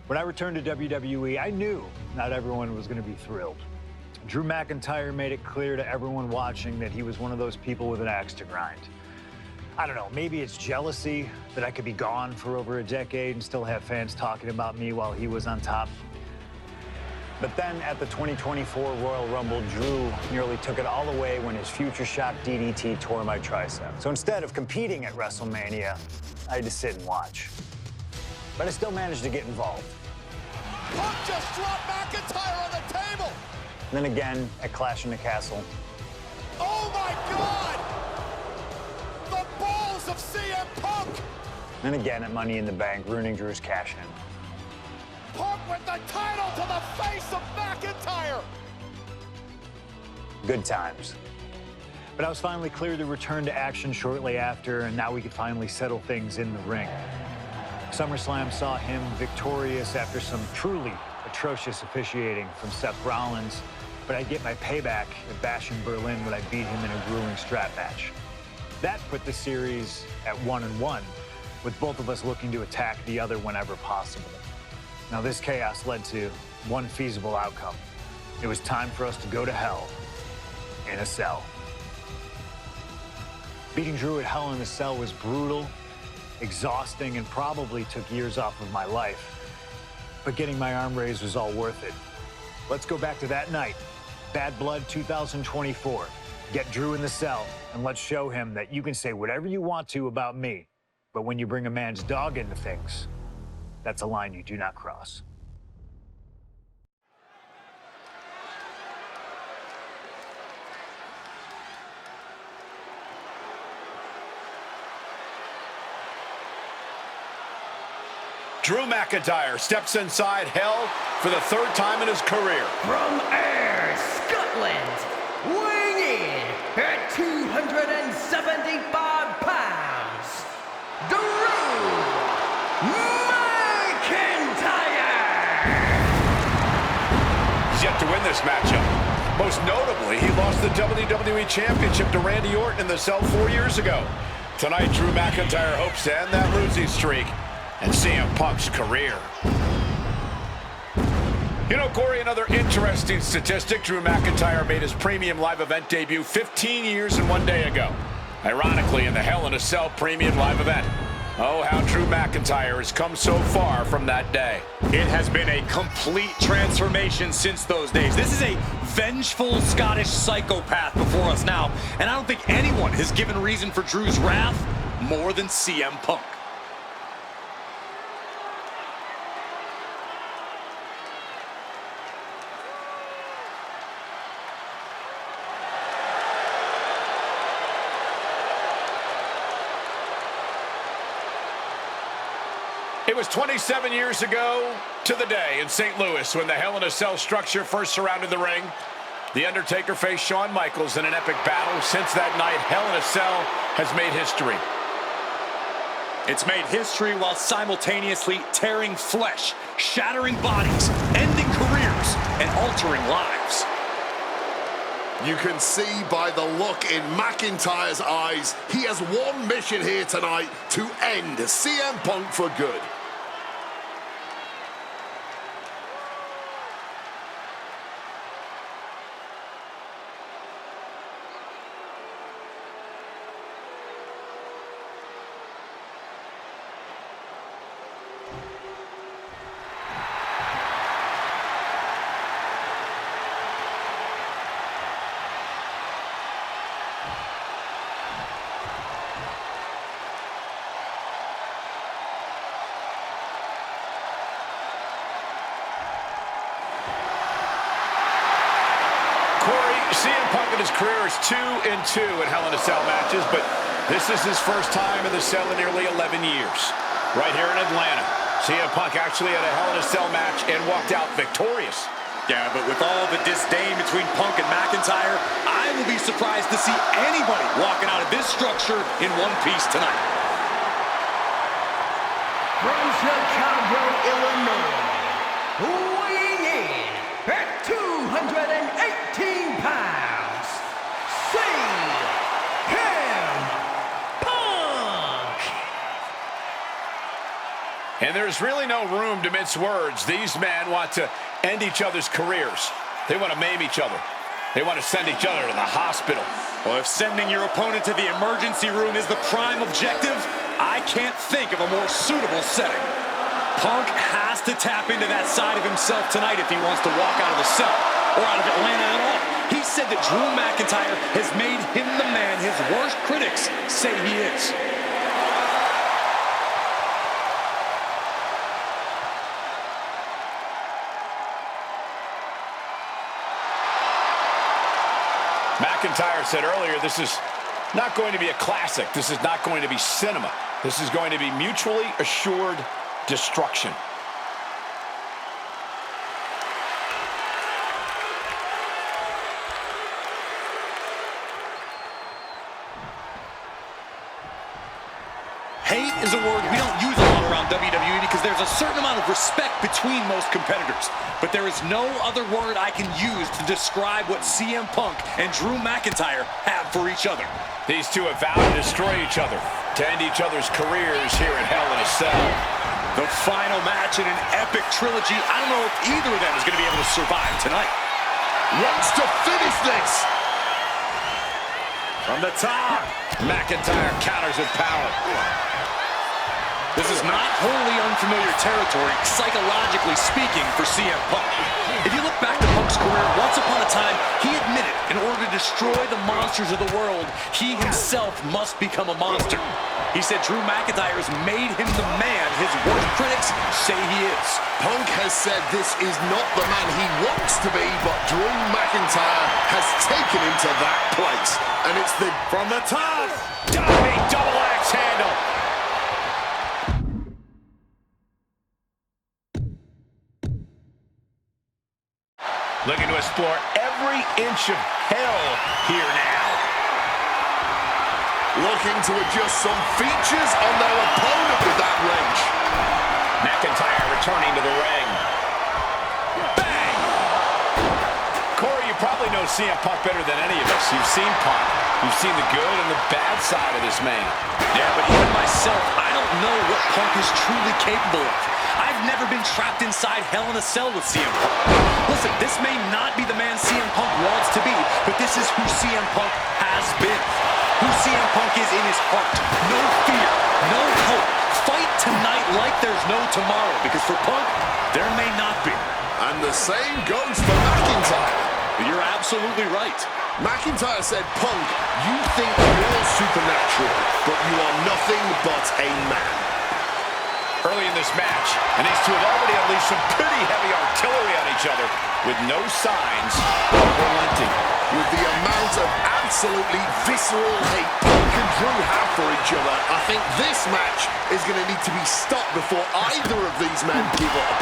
When I returned to WWE, I knew not everyone was going to be thrilled. Drew McIntyre made it clear to everyone watching that he was one of those people with an axe to grind. I don't know, maybe it's jealousy that I could be gone for over a decade and still have fans talking about me while he was on top. But then at the 2024 Royal Rumble, Drew nearly took it all away when his Future Shock DDT tore my tricep. So instead of competing at WrestleMania, I had to sit and watch. But I still managed to get involved. Punk just dropped McIntyre on the table! And then again at Clash in the Castle. Oh my God! The balls of CM Punk! And then again at Money in the Bank, ruining Drew's cash-in. Punk with the title to the face of McIntyre! Good times. But I was finally cleared to return to action shortly after, and now we could finally settle things in the ring. SummerSlam saw him victorious after some truly atrocious officiating from Seth Rollins, but I'd get my payback at Bash in Berlin when I beat him in a grueling strap match. That put the series at 1-1, with both of us looking to attack the other whenever possible. Now this chaos led to one feasible outcome. It was time for us to go to hell in a cell. Beating Drew at Hell in a Cell was brutal, exhausting, and probably took years off of my life. But getting my arm raised was all worth it. Let's go back to that night, Bad Blood 2024. Get Drew in the cell, and let's show him that you can say whatever you want to about me, but when you bring a man's dog into things, that's a line you do not cross. Drew McIntyre steps inside Hell for the third time in his career. From Ayr, Scotland, weighing in at 275 pounds, Drew McIntyre! He's yet to win this matchup. Most notably, he lost the WWE Championship to Randy Orton in the cell 4 years ago. Tonight, Drew McIntyre hopes to end that losing streak and CM Punk's career. You know, Corey, another interesting statistic. Drew McIntyre made his premium live event debut 15 years and 1 day ago. Ironically, in the Hell in a Cell premium live event. Oh, how Drew McIntyre has come so far from that day. It has been a complete transformation since those days. This is a vengeful Scottish psychopath before us now, and I don't think anyone has given reason for Drew's wrath more than CM Punk. It was 27 years ago to the day in St. Louis when the Hell in a Cell structure first surrounded the ring. The Undertaker faced Shawn Michaels in an epic battle. Since that night, Hell in a Cell has made history. It's made history while simultaneously tearing flesh, shattering bodies, ending careers, and altering lives. You can see by the look in McIntyre's eyes, he has one mission here tonight: to end CM Punk for good. CM Punk in his career is 2-2 in Hell in a Cell matches, but this is his first time in the cell in nearly 11 years. Right here in Atlanta, CM Punk actually had a Hell in a Cell match and walked out victorious. Yeah, but with all the disdain between Punk and McIntyre, I will be surprised to see anybody walking out of this structure in one piece tonight. From Chicago, Illinois, weighing in at 218 pounds, CM Punk! And there's really no room to mince words. These men want to end each other's careers. They want to maim each other. They want to send each other to the hospital. Well, if sending your opponent to the emergency room is the prime objective, I can't think of a more suitable setting. Punk has to tap into that side of himself tonight if he wants to walk out of the cell, or out of Atlanta at all. He said that Drew McIntyre has made him the man his worst critics say he is. McIntyre said earlier, this is not going to be a classic. This is not going to be cinema. This is going to be mutually assured destruction. Hate is a word we don't use a lot around WWE because there's a certain amount of respect between most competitors. But there is no other word I can use to describe what CM Punk and Drew McIntyre have for each other. These two have vowed to destroy each other, to end each other's careers here in Hell in a Cell. The final match in an epic trilogy. I don't know if either of them is going to be able to survive tonight. Wants to finish this. From the top, McIntyre counters with power. this is not wholly unfamiliar territory, psychologically speaking, for CM Punk. If you look back to Punk's career, once upon a time, he admitted in order to destroy the monsters of the world, he himself must become a monster. He said Drew McIntyre has made him the man his worst critics say he is. Punk has said this is not the man he wants to be, but Drew McIntyre has taken him to that place. And it's the... From the top, diving double axe handle. Looking to explore every inch of hell here now. Looking to adjust some features on their opponent with that wrench. McIntyre returning to the ring. Bang! Corey, you probably know CM Punk better than any of us. You've seen Punk. You've seen the good and the bad side of this man. Yeah, but even myself, I don't know what Punk is truly capable of. I've never been trapped inside Hell in a Cell with CM Punk. Listen, this may not be the man CM Punk wants to be, but this is who CM Punk has been. Who CM Punk is in his heart. No fear, no hope. Fight tonight like there's no tomorrow, because for Punk, there may not be. And the same goes for McIntyre. You're absolutely right. McIntyre said, Punk, you think you're supernatural, but you are nothing but a man. Early in this match, and these two have already unleashed some pretty heavy artillery on each other with no signs of relenting. With the amount of absolutely visceral hate Punk and Drew have for each other, I think this match is going to need to be stopped before either of these men give up.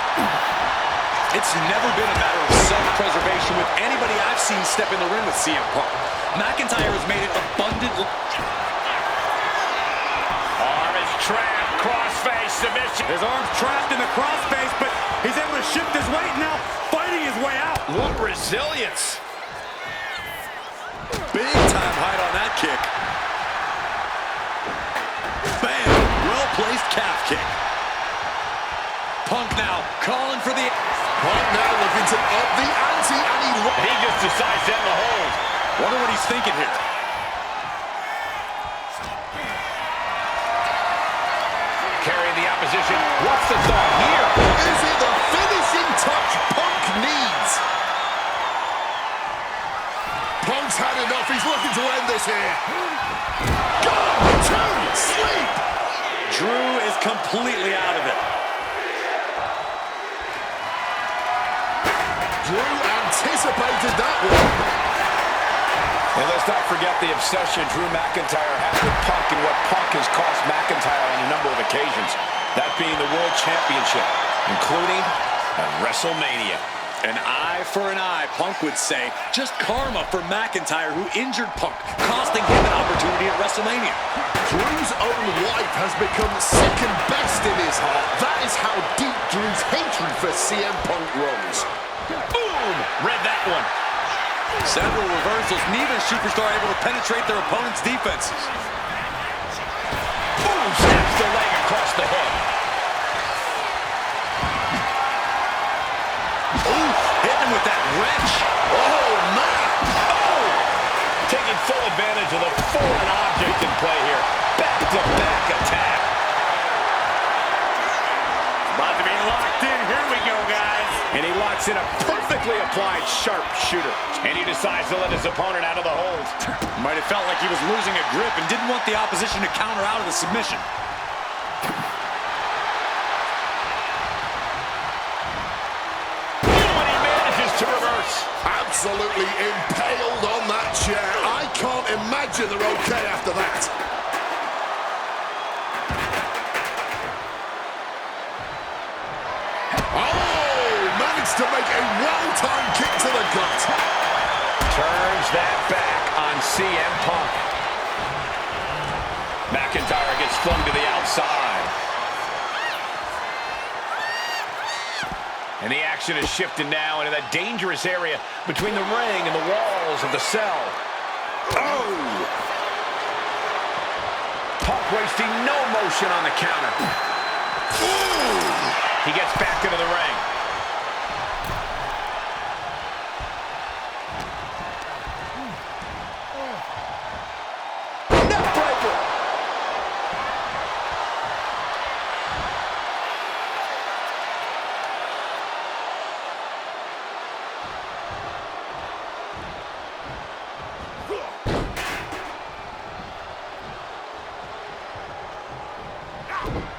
It's never been a matter of self-preservation with anybody I've seen step in the ring with CM Punk. McIntyre has made it abundantly... Arm is trapped, crossface submission. His arm's trapped in the crossface, but he's able to shift his weight now, fighting his way out. What resilience. Big time height on that kick. Bam! Well-placed calf kick. Punk now calling for the... Punk now looking to up the ante, and he just decides to end the hold. Wonder what he's thinking here. Carrying the opposition. What's the thought here? Is it the finishing touch Punk needs? Punk's had enough. He's looking to end this here. Gone to sleep. Drew is completely out of it. Drew anticipated that one. And let's not forget the obsession Drew McIntyre has with Punk and what Punk has cost McIntyre on a number of occasions. That being the World Championship, including at WrestleMania. An eye for an eye, Punk would say. Just karma for McIntyre, who injured Punk, costing him an opportunity at WrestleMania. Drew's own wife has become second best in his heart. That is how deep Drew's hatred for CM Punk runs. Boom! Read that one. Several reversals, neither superstar able to penetrate their opponent's defenses. Boom! Snaps the leg across the head. full advantage of the foreign object in play here. Back-to-back attack. About to be locked in. Here we go, guys. And he locks in a perfectly applied sharpshooter. And he decides to let his opponent out of the hold. Might have felt like he was losing a grip and didn't want the opposition to counter out of the submission. And he manages to reverse. Absolutely impaled on that chair. I can't imagine they're okay after that. To make a well-timed kick to the gut. Turns that back on CM Punk. McIntyre gets flung to the outside. And the action is shifted now into that dangerous area between the ring and the walls of the cell. Oh! Punk wasting no motion on the counter. Ooh. He gets back into the ring.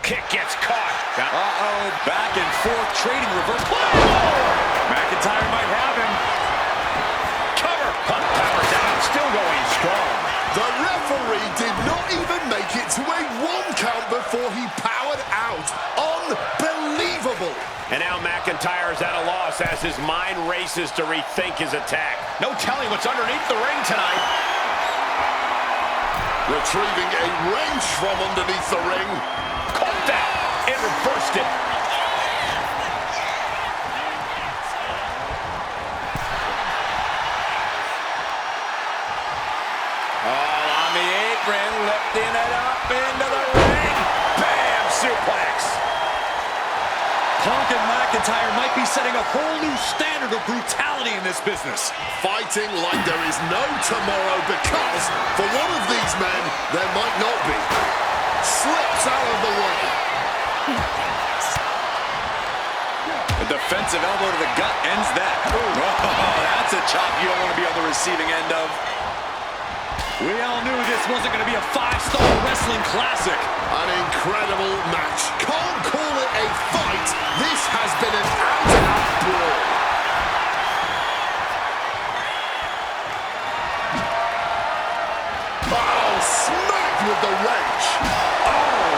Kick gets caught. Uh-oh, back and forth, trading reverse. McIntyre might have him. Cover. Punk powers out, still going strong. The referee did not even make it to a 1 count before he powered out. Unbelievable. And now McIntyre's at a loss as his mind races to rethink his attack. No telling what's underneath the ring tonight. Retrieving a wrench from underneath the ring. Caught that and reversed it. All on the apron, lifting it up into the ring. Bam! Suplex. Punk and McIntyre might be setting a whole new standard of brutality in this business. Fighting like there is no tomorrow because for one of these men, there might not be. Slips out of the way. A defensive elbow to the gut ends that. Oh, that's a chop you don't want to be on the receiving end of. We all knew this wasn't going to be a 5-star wrestling classic. An incredible match. Can't call it a fight. This has been an out-and-out brawl. Oh, smacked with the wrench. Oh,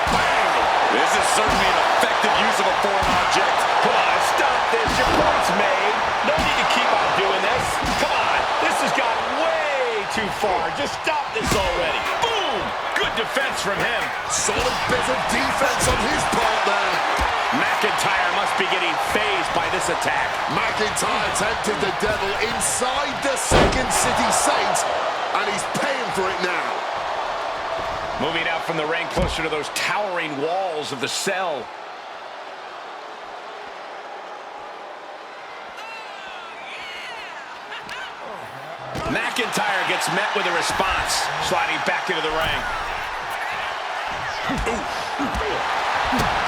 bang. This is certainly an effective use of a foreign object. Come on, stop this. Your point's made. No need to keep on doing this. Come on, this has gone way too far. Just stop this already. Boom! Good defense from him. Solid bit of defense on his part there. McIntyre must be getting phased by this attack. McIntyre tempted the devil inside the Second City Saints, and he's paying for it now. Moving out from the ring closer to those towering walls of the cell. McIntyre gets met with a response, sliding back into the ring.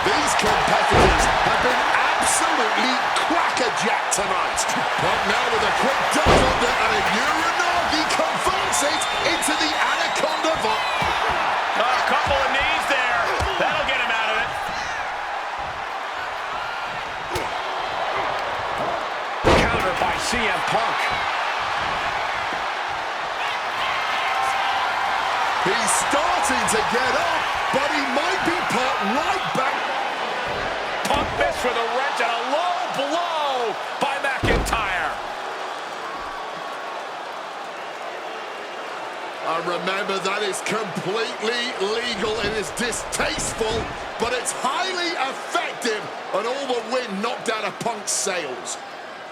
These competitors have been absolutely crackerjack tonight. But now with a quick dive under and a Uranagi converts it into the Anaconda Vault. A couple of knees there. That'll get him out of it. Countered by CM Punk. He's starting to get up, but he might be put right back. Punk missed with a wrench and a low blow by McIntyre. And remember, that is completely legal. It is distasteful, but it's highly effective, and all the wind knocked out of Punk's sails.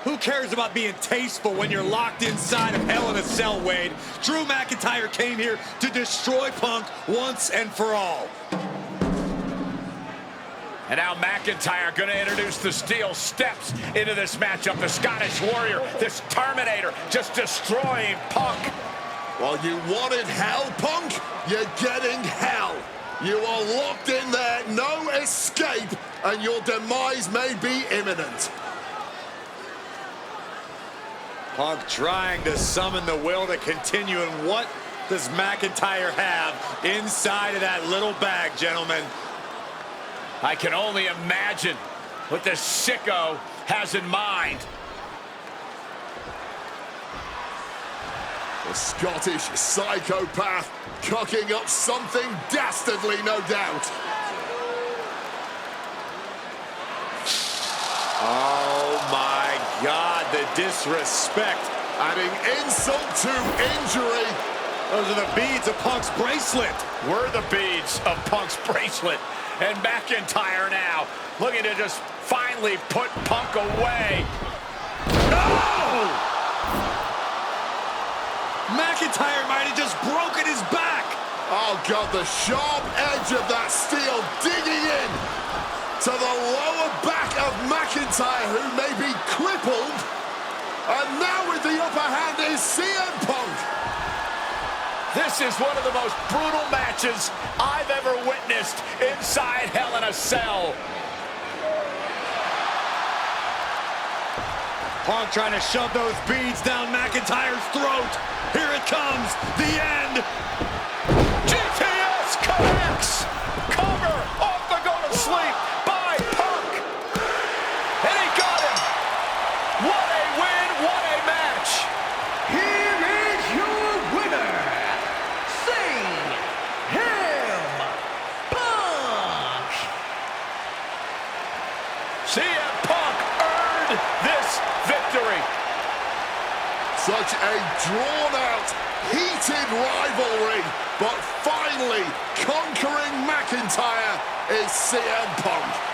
Who cares about being tasteful when you're locked inside of Hell in a Cell, Wade? Drew McIntyre came here to destroy Punk once and for all. And now McIntyre going to introduce the steel steps into this matchup. The Scottish Warrior, this Terminator, just destroying Punk. Well, you wanted hell, Punk? You're getting hell. You are locked in there, no escape, and your demise may be imminent. Punk trying to summon the will to continue, and what does McIntyre have inside of that little bag, gentlemen? I can only imagine what the sicko has in mind. The Scottish psychopath cooking up something dastardly, no doubt. Oh my God, the disrespect. Adding insult to injury. Those are the beads of Punk's bracelet. Were the beads of Punk's bracelet. And McIntyre now looking to just finally put Punk away. No! McIntyre might have just broken his back. Oh, God, the sharp edge of that steel digging in to the lower back of McIntyre, who may be crippled. And now with the upper hand is CM Punk. This is one of the most brutal matches I've ever witnessed inside Hell in a Cell. Punk trying to shove those beads down McIntyre's throat. Here it comes, the end. GTS connects. Cover off the go to sleep by Punk. And he got him. What a win, what a match. Here is your winner, CM Punk. CM Punk earned this victory. Such a drawn-out, heated rivalry, but finally conquering McIntyre is CM Punk.